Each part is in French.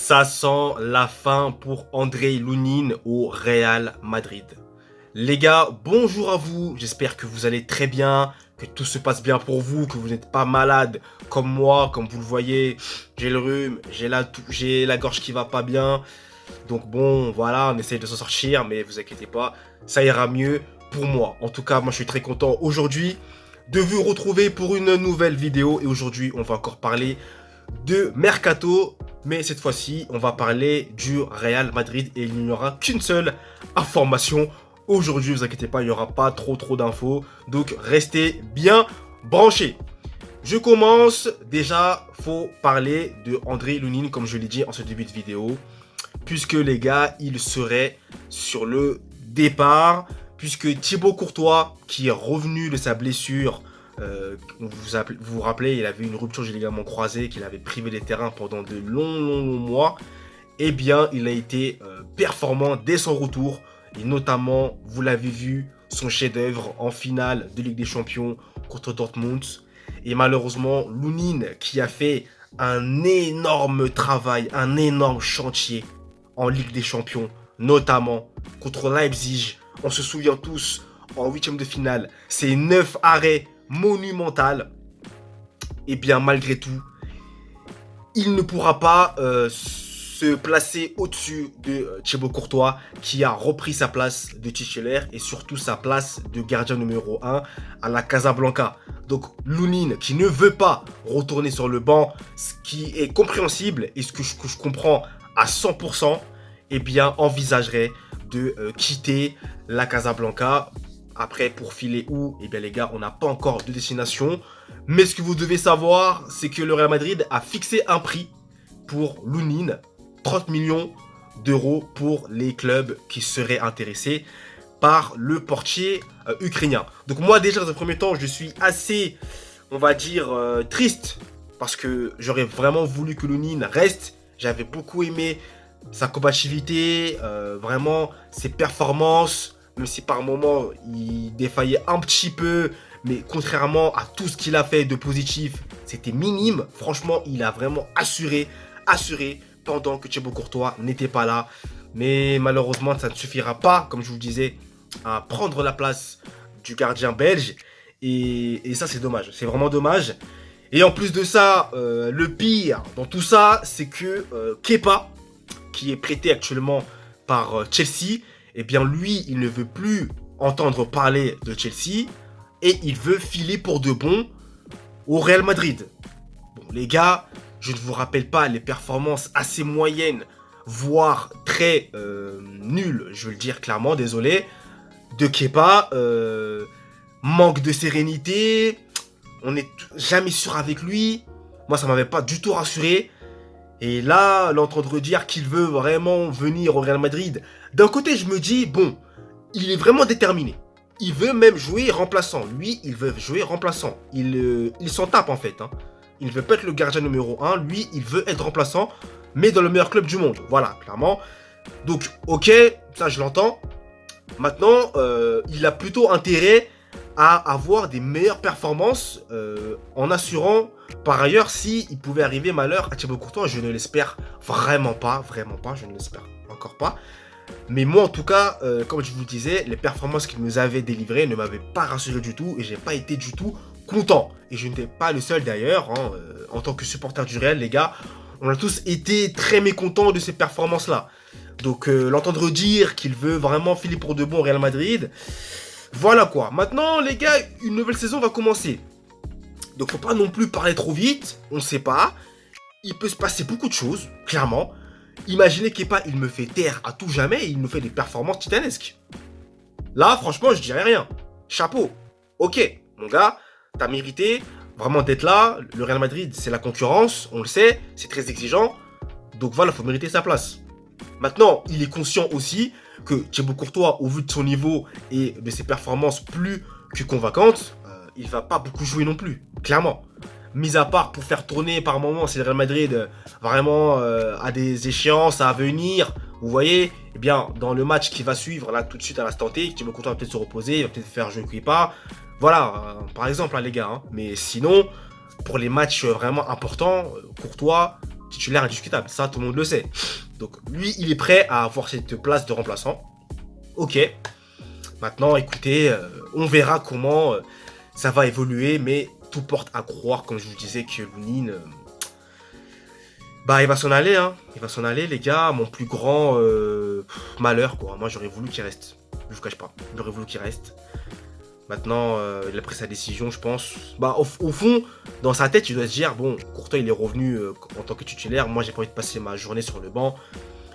Ça sent la fin pour André Lounine au Real Madrid. Les gars, bonjour à vous, j'espère que vous allez très bien, que tout se passe bien pour vous, que vous n'êtes pas malade comme moi, comme vous le voyez, j'ai le rhume, j'ai la gorge qui va pas bien. Donc bon, voilà, on essaye de s'en sortir, mais vous inquiétez pas, ça ira mieux pour moi. En tout cas, moi je suis très content aujourd'hui de vous retrouver pour une nouvelle vidéo. Et aujourd'hui, on va encore parler de Mercato, mais cette fois-ci, on va parler du Real Madrid et il n'y aura qu'une seule information. Aujourd'hui, vous inquiétez pas, il n'y aura pas trop d'infos, donc restez bien branchés. Je commence, déjà, faut parler de André Lounine, comme je l'ai dit en ce début de vidéo, puisque les gars, il serait sur le départ, puisque Thibaut Courtois, qui est revenu de sa blessure, vous vous rappelez, il avait une rupture du ligament croisé, qu'il avait privé des terrains pendant de longs mois, eh bien, il a été performant dès son retour, et notamment, vous l'avez vu, son chef-d'œuvre en finale de Ligue des Champions contre Dortmund. Et malheureusement, Lounine, qui a fait un énorme travail, un énorme chantier en Ligue des Champions, notamment contre Leipzig. On se souvient tous, en huitième de finale, ces 9 arrêts monumentaux. Et bien malgré tout, il ne pourra pas se placer au-dessus de Thibaut Courtois, qui a repris sa place de titulaire et surtout sa place de gardien numéro 1 à la Casablanca. Donc Lounine, qui ne veut pas retourner sur le banc, ce qui est compréhensible et ce que je comprends à 100%, eh bien envisagerait de quitter la Casablanca. Après, pour filer où? Eh bien les gars, on n'a pas encore de destination. Mais ce que vous devez savoir, c'est que le Real Madrid a fixé un prix pour Lounine, 30 millions d'euros pour les clubs qui seraient intéressés par le portier ukrainien. Donc moi déjà dans un premier temps, je suis assez, on va dire, triste, parce que j'aurais vraiment voulu que Lounine reste. J'avais beaucoup aimé sa combativité, vraiment ses performances, même si par moments il défaillait un petit peu, mais contrairement à tout ce qu'il a fait de positif, c'était minime. Franchement, il a vraiment assuré pendant que Thibaut Courtois n'était pas là. Mais malheureusement, ça ne suffira pas, comme je vous le disais, à prendre la place du gardien belge. Et ça, c'est dommage. C'est vraiment dommage. Et en plus de ça, le pire dans tout ça, c'est que Kepa, qui est prêté actuellement par Chelsea, eh bien lui, il ne veut plus entendre parler de Chelsea et il veut filer pour de bon au Real Madrid. Bon, les gars, je ne vous rappelle pas les performances assez moyennes, voire très nulles, je veux le dire clairement, désolé, de Kepa. Manque de sérénité, on n'est jamais sûr avec lui. Moi, ça m'avait pas du tout rassuré. Et là, l'entendre dire qu'il veut vraiment venir au Real Madrid, d'un côté, je me dis, bon, il est vraiment déterminé. Il veut même jouer remplaçant. Lui, il veut jouer remplaçant. Il s'en tape, en fait. Hein. Il ne veut pas être le gardien numéro 1. Lui, il veut être remplaçant, mais dans le meilleur club du monde. Voilà, clairement. Donc, ok, ça, je l'entends. Maintenant, il a plutôt intérêt à avoir des meilleures performances en assurant, par ailleurs, si il pouvait arriver malheur à Thibaut Courtois, je ne l'espère vraiment pas, je ne l'espère encore pas. Mais moi, en tout cas, comme je vous le disais, les performances qu'il nous avait délivrées ne m'avaient pas rassuré du tout et j'ai pas été du tout content. Et je n'étais pas le seul d'ailleurs, hein, en tant que supporter du Real, les gars, on a tous été très mécontents de ces performances-là. Donc, l'entendre dire qu'il veut vraiment filer pour de bon au Real Madrid, voilà quoi. Maintenant, les gars, une nouvelle saison va commencer. Donc, faut pas non plus parler trop vite. On sait pas. Il peut se passer beaucoup de choses, clairement. Imaginez Kepa, il me fait taire à tout jamais et il nous fait des performances titanesques. Là, franchement, je dirais rien. Chapeau. Ok, mon gars, t'as mérité vraiment d'être là. Le Real Madrid, c'est la concurrence, on le sait, c'est très exigeant. Donc voilà, faut mériter sa place. Maintenant, il est conscient aussi que Thibaut Courtois, au vu de son niveau et de ses performances plus que convaincantes, il va pas beaucoup jouer non plus, clairement. Mis à part pour faire tourner par moments, si le Real Madrid vraiment a des échéances à venir, vous voyez, eh bien, dans le match qui va suivre, là, tout de suite à l'instant T, Thibaut Courtois va peut-être se reposer, il va peut-être faire jouer Kepa. Voilà, par exemple, hein, les gars. Hein. Mais sinon, pour les matchs vraiment importants, Courtois, titulaire indiscutable. Ça, tout le monde le sait. Donc, lui, il est prêt à avoir cette place de remplaçant. Ok. Maintenant, écoutez, on verra comment ça va évoluer, mais tout porte à croire, comme je vous disais, que Lounine, il va s'en aller, hein. Il va s'en aller, les gars. Mon plus grand malheur, quoi. Moi, j'aurais voulu qu'il reste. Je vous cache pas. J'aurais voulu qu'il reste. Maintenant, il a pris sa décision, je pense. Au fond, dans sa tête, il doit se dire, bon, Courtois, il est revenu en tant que titulaire. Moi, j'ai pas envie de passer ma journée sur le banc.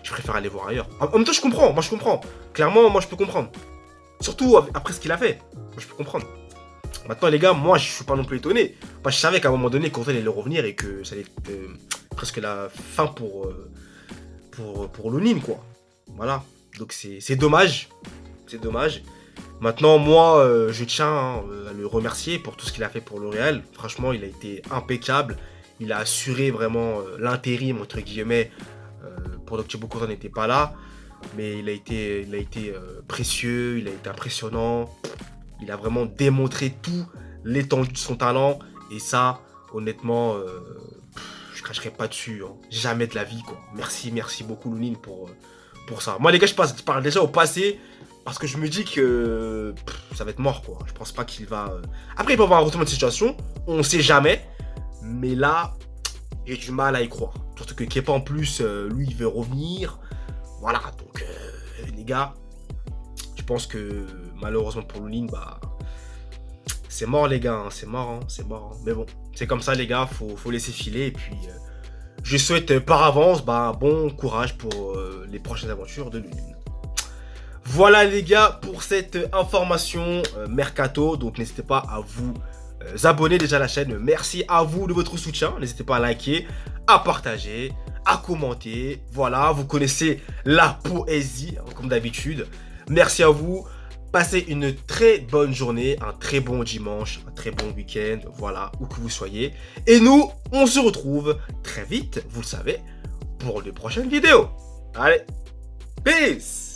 Je préfère aller voir ailleurs. En même temps, je comprends. Moi, je comprends. Clairement, moi, je peux comprendre. Surtout après ce qu'il a fait. Moi, je peux comprendre. Maintenant, les gars, moi, je suis pas non plus étonné. Moi, je savais qu'à un moment donné, Courtois allait revenir et que ça allait être presque la fin pour Lounine, quoi. Voilà. Donc, c'est dommage. C'est dommage. Maintenant, moi, je tiens à le remercier pour tout ce qu'il a fait pour le Real. Franchement, il a été impeccable. Il a assuré vraiment l'intérim, entre guillemets, pour que Thibaut Courtois n'était pas là. Mais il a été précieux, il a été impressionnant. Il a vraiment démontré tout l'étendue de son talent. Et ça, honnêtement, je cracherai pas dessus. Hein. Jamais de la vie, quoi. Merci beaucoup, Lounine, pour ça. Moi, les gars, je parle déjà au passé. Parce que je me dis que ça va être mort, quoi. Je pense pas qu'il va... Après, il peut avoir un retournement de situation. On sait jamais. Mais là, j'ai du mal à y croire. Surtout que Kepa, en plus, lui, il veut revenir. Voilà, donc, les gars, je pense que malheureusement pour Lounine, c'est mort, les gars. Hein. C'est mort, hein. C'est mort. Hein. Mais bon, c'est comme ça, les gars. Faut laisser filer. Et puis, je souhaite par avance bon courage pour les prochaines aventures de Lounine. Voilà les gars pour cette information Mercato, donc n'hésitez pas à vous abonner déjà à la chaîne, merci à vous de votre soutien, n'hésitez pas à liker, à partager, à commenter, voilà, vous connaissez la poésie hein, comme d'habitude, merci à vous, passez une très bonne journée, un très bon dimanche, un très bon week-end, voilà, où que vous soyez, et nous, on se retrouve très vite, vous le savez, pour de prochaines vidéos, allez, peace.